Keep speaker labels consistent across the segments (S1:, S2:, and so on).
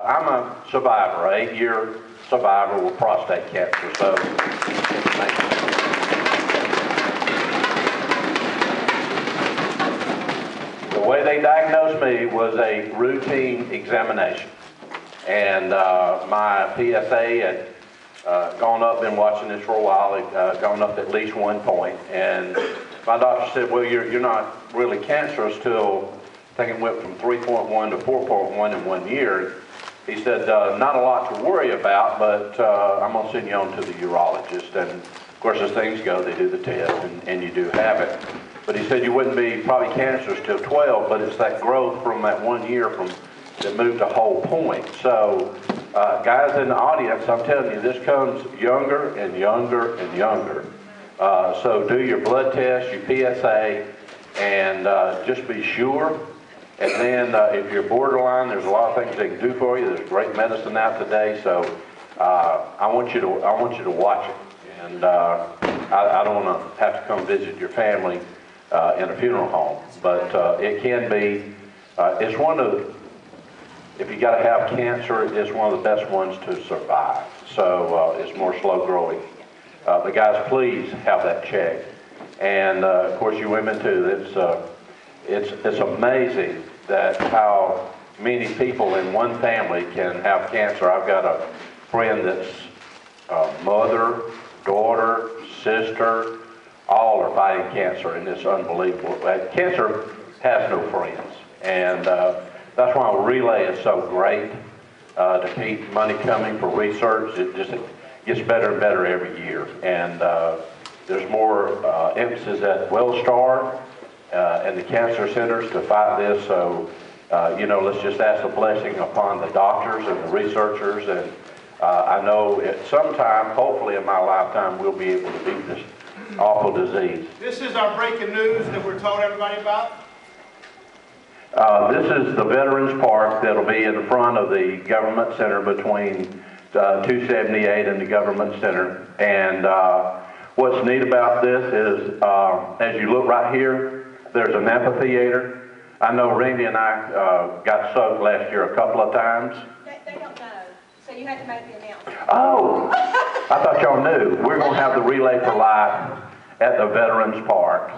S1: I'm a survivor, 8-year survivor with prostate cancer, so the way they diagnosed me was a routine examination. And my PSA had gone up, been watching this for a while, it gone up at least 1 point. And my doctor said, well, you're not really cancerous till, I think it went from 3.1 to 4.1 in 1 year. He said, not a lot to worry about, but I'm going to send you on to the urologist. And of course, as things go, they do the test, and you do have it. But he said you wouldn't be probably cancerous till 12, but it's that growth from that 1 year that moved a whole point. So, guys in the audience, I'm telling you, this comes younger and younger and younger. So do your blood test, your PSA, and just be sure. And then if you're borderline, there's a lot of things they can do for you. There's great medicine out today, so I want you to watch it. And I don't want to have to come visit your family in a funeral home, but it can be. It's one of, if you got to have cancer, it's one of the best ones to survive. So it's more slow growing. But guys, please have that checked. And of course, you women too. It's amazing that how many people in one family can have cancer. I've got a friend that's mother, daughter, sister, all are fighting cancer, and it's unbelievable. Cancer has no friends, and that's why Relay is so great to keep money coming for research. It just gets better and better every year, and there's more emphasis at WellStar and the cancer centers to fight this. So, let's just ask a blessing upon the doctors and the researchers. And I know at some time, hopefully in my lifetime, we'll be able to beat this awful disease.
S2: This is our breaking news that we're told everybody about.
S1: This is the Veterans Park that'll be in front of the Government Center between 278 and the Government Center. And what's neat about this is, as you look right here, there's an amphitheater. I know Randy and I got soaked last year a couple of times.
S3: They don't know, so you had to make the announcement.
S1: Oh, I thought y'all knew. We're going to have the Relay for Life at the Veterans Park.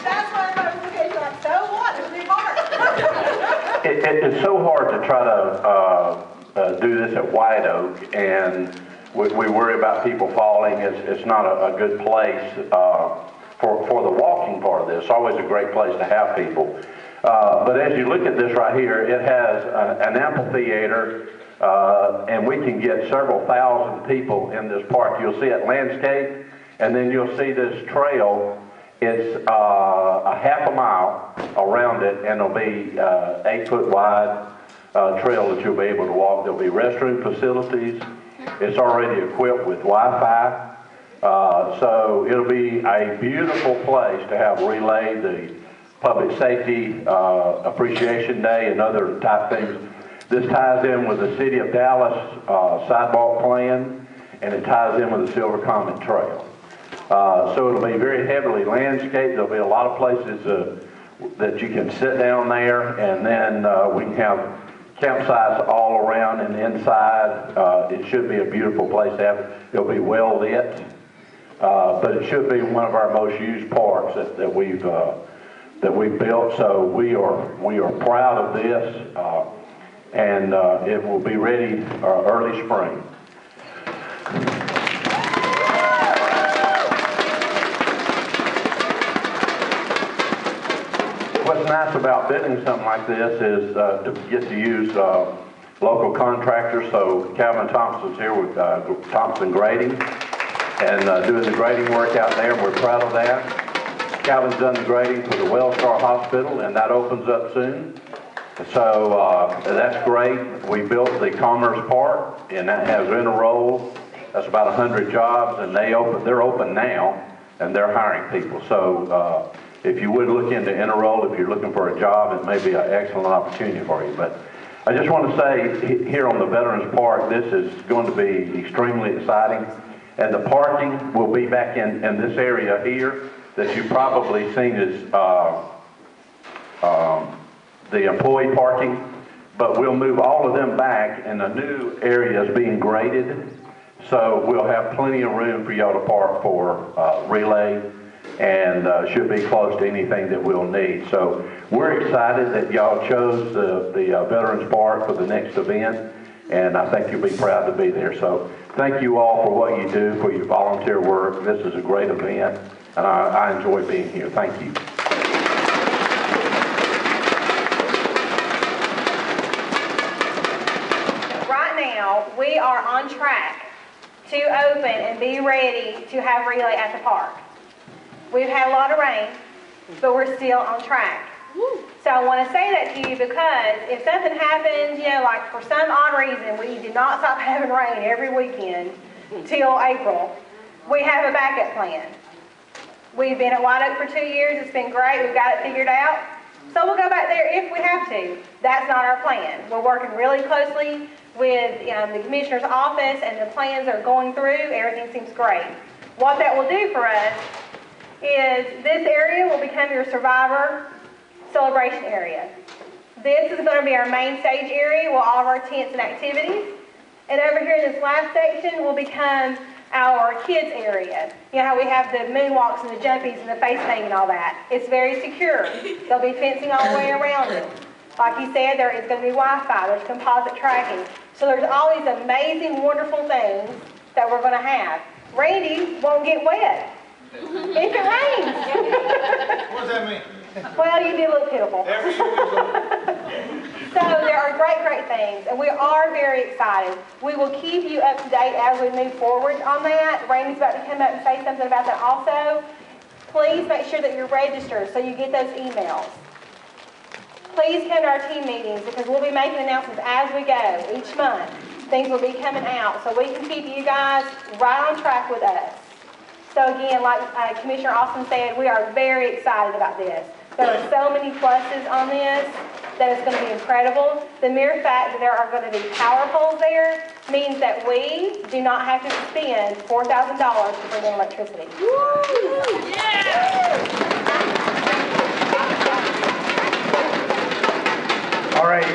S3: That's why everybody was looking at you like, so what? It's a big heart.
S1: It's so hard to try to do this at White Oak, and we worry about people falling. It's not a good place for the walking part of this. It's always a great place to have people. But as you look at this right here, it has an amphitheater, and we can get several thousand people in this park. You'll see it landscaped, and then you'll see this trail. It's a half a mile around it, and it'll be 8 foot wide trail that you'll be able to walk. There'll be restroom facilities. It's already equipped with Wi-Fi. So it'll be a beautiful place to have Relay, the Public Safety Appreciation Day, and other type things. This ties in with the City of Dallas sidewalk plan, and it ties in with the Silver Comet Trail. So it'll be very heavily landscaped. There'll be a lot of places that you can sit down there, and then we can have campsites all around and inside. It should be a beautiful place to have. It'll be well lit, but it should be one of our most used parks that we've built. So we are proud of this, and it will be ready early spring. What's nice about building something like this is to get to use local contractors. So Calvin Thompson's here with Thompson Grading, and doing the grading work out there, and we're proud of that. Calvin's done the grading for the WellStar Hospital, and that opens up soon. So that's great. We built the Commerce Park, and that has Interroll. That's about 100 jobs, and they're open now, and they're hiring people. So if you would look into Interroll, if you're looking for a job, it may be an excellent opportunity for you. But I just want to say here on the Veterans Park, this is going to be extremely exciting. And the parking will be back in this area here. that you've probably seen is the employee parking, but we'll move all of them back, and the new area is being graded, so we'll have plenty of room for y'all to park for relay, and should be close to anything that we'll need. So we're excited that y'all chose the Veterans Park for the next event, and I think you'll be proud to be there. So thank you all for what you do, for your volunteer work. This is a great event, and I enjoy being here. Thank you.
S4: We are on track to open and be ready to have relay at the park. We've had a lot of rain, but we're still on track. So I want to say that to you because if something happens, you know, like for some odd reason, we did not stop having rain every weekend till April, we have a backup plan. We've been at White Oak for 2 years. It's been great. We've got it figured out. So we'll go back there if we have to. That's not our plan. We're working really closely with the Commissioner's office, and the plans are going through. Everything seems great. What that will do for us is this area will become your survivor celebration area. This is going to be our main stage area with all of our tents and activities. And over here in this last section will become our kids area. You know how we have the moonwalks and the jumpies and the face painting and all that. It's very secure. There'll be fencing all the way around it. Like he said, there is going to be Wi-Fi, there's composite tracking. So there's all these amazing, wonderful things that we're going to have. Randy won't get wet if it rains.
S2: What does that mean?
S4: Well, you do look pitiful.
S2: Every year we go.
S4: So there are great, great things, and we are very excited. We will keep you up to date as we move forward on that. Randy's about to come up and say something about that also. Please make sure that you're registered so you get those emails. Please come to our team meetings because we'll be making announcements as we go each month. Things will be coming out so we can keep you guys right on track with us. So again, like Commissioner Austin said, we are very excited about this. There are so many pluses on this that it's going to be incredible. The mere fact that there are going to be power poles there means that we do not have to spend $4,000 to bring in electricity. Woo! Yeah!
S5: All right.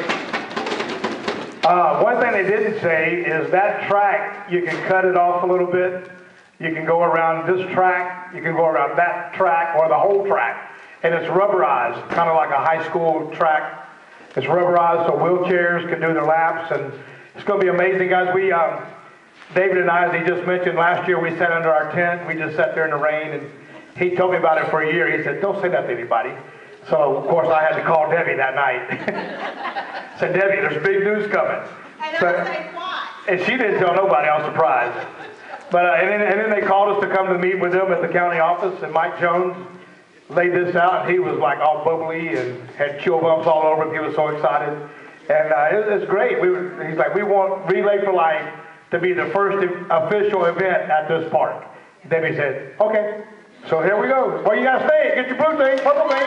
S5: One thing they didn't say is that track, you can cut it off a little bit. You can go around this track, you can go around that track, or the whole track. And it's rubberized, kind of like a high school track. It's rubberized so wheelchairs can do their laps, and it's going to be amazing, guys. We, David and I, as he just mentioned, last year we sat under our tent. We just sat there in the rain, and he told me about it for a year. He said, "Don't say that to anybody." So, of course, I had to call Debbie that night. Said, "Debbie, there's big news coming."
S3: And I'll say why.
S5: And she didn't tell nobody. I was surprised. But and then they called us to come to meet with them at the county office, and Mike Jones laid this out, and he was like all bubbly and had chill bumps all over him. He was so excited. And it's great. He's like, "We want Relay for Life to be the first official event at this park." Debbie said, "Okay." So here we go. Well, you gotta stay. Get your blue thing, purple thing.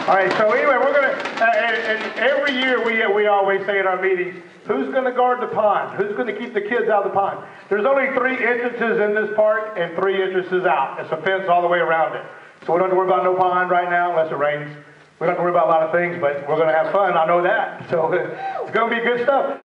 S5: All right, so anyway, we're going to, and every year we always say in our meetings, who's going to guard the pond? Who's going to keep the kids out of the pond? There's only 3 entrances in this park and 3 entrances out. It's a fence all the way around it. So we don't have to worry about no pond right now unless it rains. We don't have to worry about a lot of things, but we're going to have fun. I know that. So it's going to be good stuff.